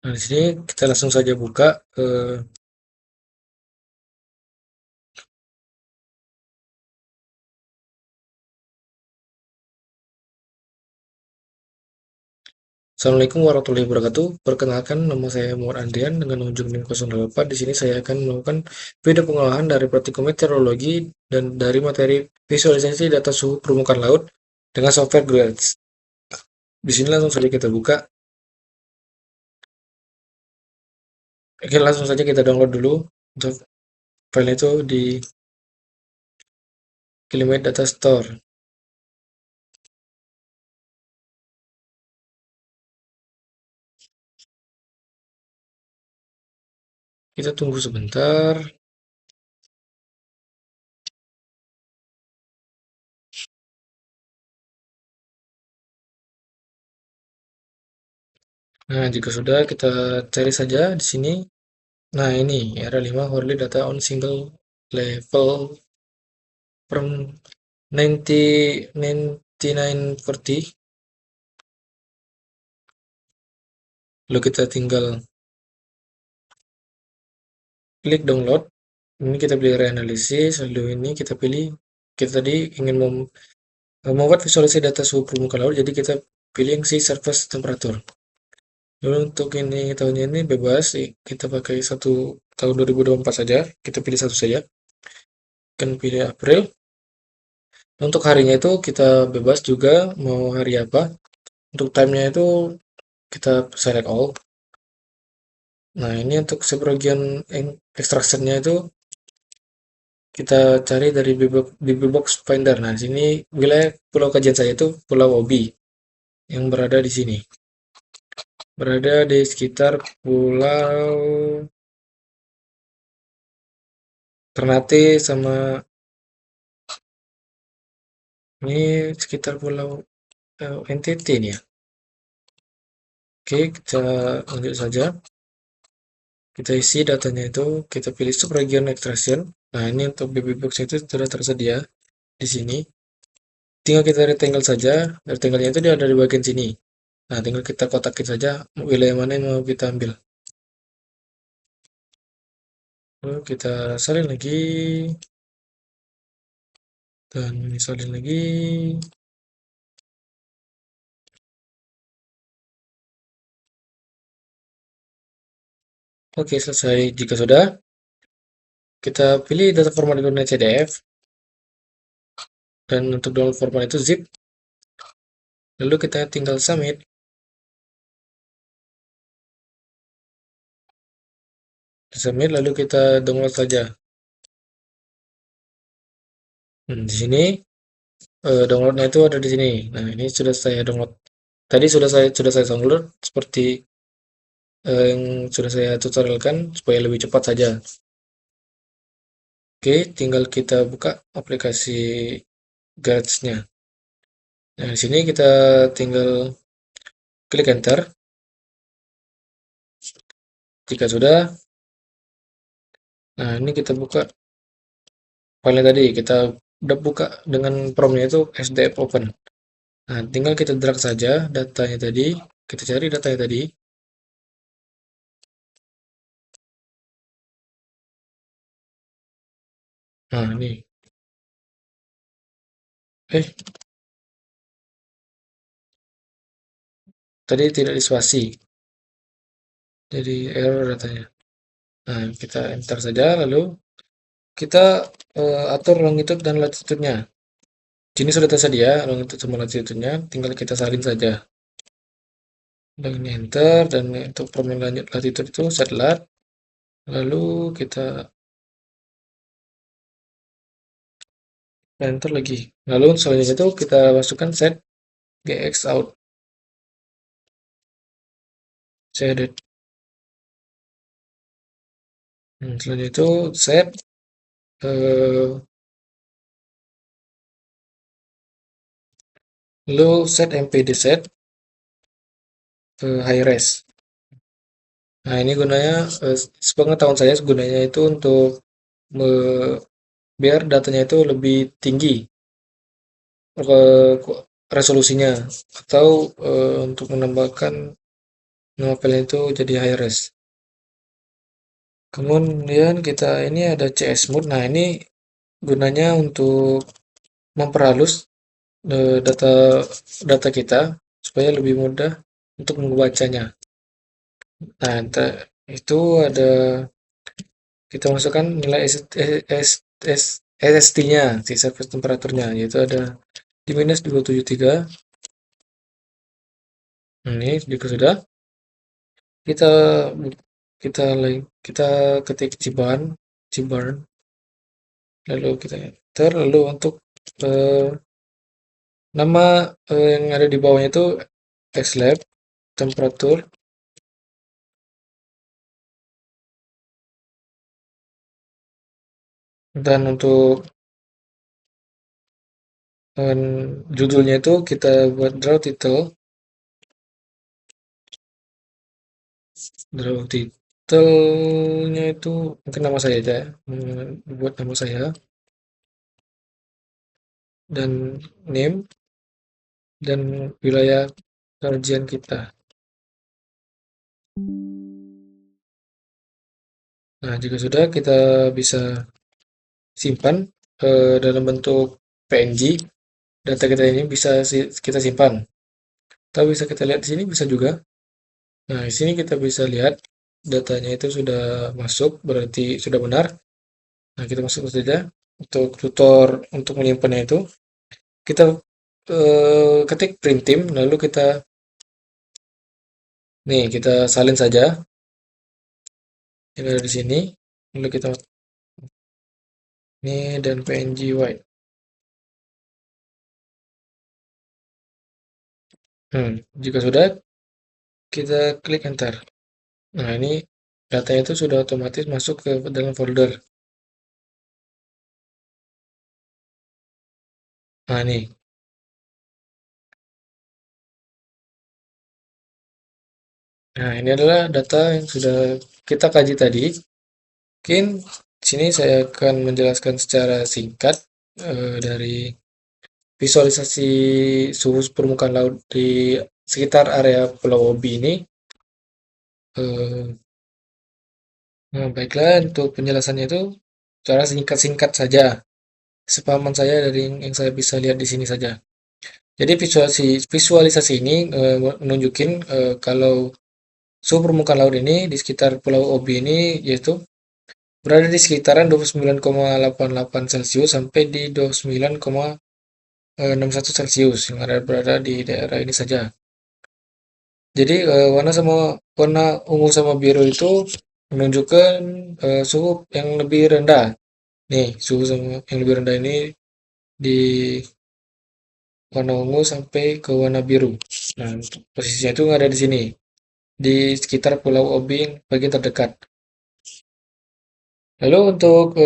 Nah, di sini kita langsung saja buka. Assalamualaikum warahmatullahi wabarakatuh. Perkenalkan, nama saya Muhammad Andrian dengan ujung NIM 084. Di sini saya akan melakukan video pengolahan dari praktikum meteorologi dan dari materi visualisasi data suhu permukaan laut dengan software Grades. Di sini langsung saja kita buka. Oke, langsung saja kita download dulu untuk file itu di Climate Data Store. Kita tunggu sebentar. Nah, jika sudah kita cari saja di sini. Nah, ini era 5 Hourly Data on Single Level from 9940. Lalu kita tinggal klik download. Ini kita pilih reanalisis. Lalu ini kita pilih, kita tadi ingin membuat visualisasi data suhu permukaan laut, jadi kita pilih yang si surface temperature. Lalu untuk ini tahunnya ini bebas, kita pakai tahun 2024 saja. Kita pilih satu saja. Akan pilih April. Untuk harinya itu kita bebas juga mau hari apa. Untuk time-nya itu kita select all. Nah, ini untuk sebagian extraction-nya itu kita cari dari Biblebox Finder. Nah, di sini wilayah pulau kajian saya itu Pulau Obi yang berada di sini. Berada di sekitar Pulau Ternate sama ini sekitar Pulau NTT nih ya. Oke, kita lanjut saja. Kita isi datanya itu, kita pilih subregion extraction. Nah, ini untuk Biblebox itu sudah tersedia di sini. Tinggal kita rectangle saja. Rectangle-nya itu dia ada di bagian sini. Nah, tinggal kita kotakin saja wilayah mana yang mau kita ambil. Lalu kita salin lagi. Dan ini salin lagi. Oke, selesai. Jika sudah, kita pilih data format itu CDF. Dan untuk download format itu zip. Lalu kita tinggal submit. Submit, lalu kita download saja. Di sini downloadnya itu ada di sini. Nah, ini sudah saya download. Tadi sudah saya download seperti yang sudah saya tutorialkan supaya lebih cepat saja. Oke, tinggal kita buka aplikasi Guides-nya. Nah, di sini kita tinggal klik enter. Jika sudah, nah ini kita buka file tadi. Kita udah buka dengan promnya itu SDF open. Nah, tinggal kita drag saja datanya tadi. Kita cari datanya tadi. Nah, ini. Tadi tidak dispasi. Jadi error datanya. Nah, kita enter saja lalu kita atur longitude dan latitude-nya. Sini sudah tersedia longitude sama latitude-nya, tinggal kita salin saja. Dan ini enter, dan untuk format lanjut latitude itu set lat. Lalu kita enter lagi. Lalu selanjutnya itu kita masukkan set gx out. Shaded. Selanjutnya itu set lalu set mpd set high res. Nah, ini gunanya sepengetahuan saya gunanya itu untuk biar datanya itu lebih tinggi resolusinya atau untuk menambahkan Nama filenya itu jadi high res. Kemudian kita ini ada CS Mode. Nah, ini gunanya untuk memperhalus data data kita supaya lebih mudah untuk membacanya. Nah, itu ada kita masukkan nilai SST-nya, si surface temperaturnya, yaitu ada di minus 273. Ini juga sudah kita kita ketik Cibarn, lalu kita enter, lalu untuk eh, nama yang ada di bawahnya itu xlab temperatur, dan untuk judulnya itu kita buat draw titelnya itu mungkin nama saya aja ya. Buat nama saya dan name dan wilayah kajian kita. Nah, jika sudah, kita bisa simpan dalam bentuk PNG. Data kita ini bisa kita simpan. Atau bisa kita lihat di sini, bisa juga. Nah, di sini kita bisa lihat datanya itu sudah masuk, berarti sudah benar. Nah, kita masuk saja. Untuk tutor untuk menyimpannya itu, kita ketik print team, lalu kita salin saja yang ada di sini, lalu kita ini dan png white. Jika sudah, kita klik enter. Nah, ini datanya itu sudah otomatis masuk ke dalam folder. Nah, ini. Nah, ini adalah data yang sudah kita kaji tadi. Mungkin sini saya akan menjelaskan secara singkat dari visualisasi suhu permukaan laut di sekitar area Pulau Obi ini. Eh, nah, baiklah, untuk penjelasannya itu cara singkat-singkat saja. Sepahaman saya dari yang saya bisa lihat di sini saja. Jadi visualisasi ini menunjukin kalau suhu permukaan laut ini di sekitar Pulau Obi ini yaitu berada di sekitaran 29,88 Celcius sampai di 29,61 Celcius yang ada berada di daerah ini saja. Jadi warna ungu sama biru itu menunjukkan suhu yang lebih rendah. Nih, suhu yang lebih rendah ini di warna ungu sampai ke warna biru. Nah, posisinya itu ada di sini, di sekitar Pulau Obing bagian terdekat. Lalu untuk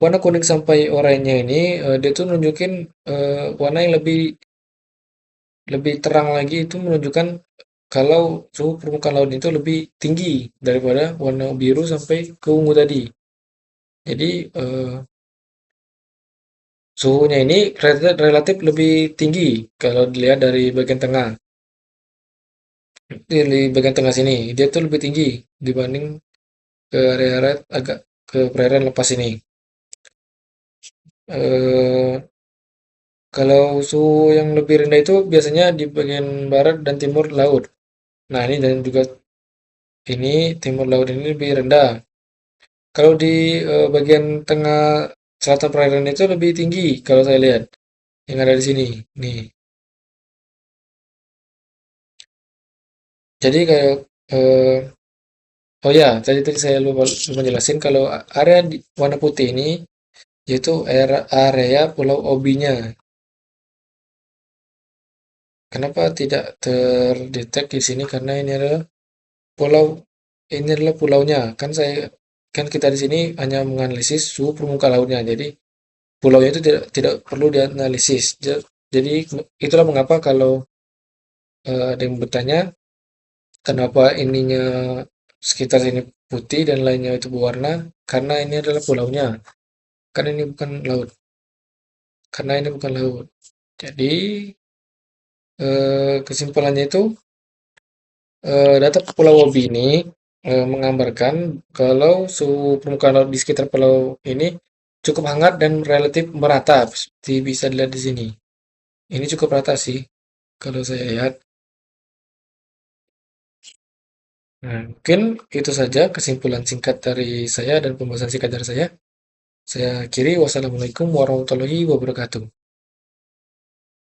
warna kuning sampai oranye ini, dia tuh nunjukin warna yang lebih lebih terang lagi, itu menunjukkan kalau suhu permukaan laut itu lebih tinggi daripada warna biru sampai ke ungu tadi. Jadi suhunya ini relatif lebih tinggi kalau dilihat dari bagian tengah. Di bagian tengah sini, dia tuh lebih tinggi dibanding ke area agak ke perairan lepas ini. Eh, Kalau suhu yang lebih rendah itu biasanya di bagian barat dan timur laut. Nah, ini dan juga ini timur laut ini lebih rendah. Kalau di bagian tengah selatan perairan itu lebih tinggi kalau saya lihat yang ada di sini. Nih. Jadi kayak eh, oh ya, tadi saya lupa jelasin kalau area warna putih ini yaitu area Pulau Obi-nya. Kenapa tidak terdetek di sini? Karena pulau ini adalah pulaunya. Kan kita di sini hanya menganalisis suhu permukaan lautnya. Jadi pulaunya itu tidak perlu dianalisis. Jadi itulah mengapa kalau ada yang bertanya kenapa ininya sekitar sini putih dan lainnya itu berwarna, karena ini adalah pulaunya. Karena ini bukan laut. Karena ini bukan laut. Jadi kesimpulannya itu Data Pulau Wobi ini menggambarkan kalau suhu permukaan laut di sekitar pulau ini cukup hangat dan relatif merata, seperti bisa dilihat di sini. Ini cukup rata sih, kalau saya lihat. Nah, mungkin itu saja kesimpulan singkat dari saya dan pembahasan singkat dari saya. Saya akhiri, wassalamualaikum warahmatullahi wabarakatuh.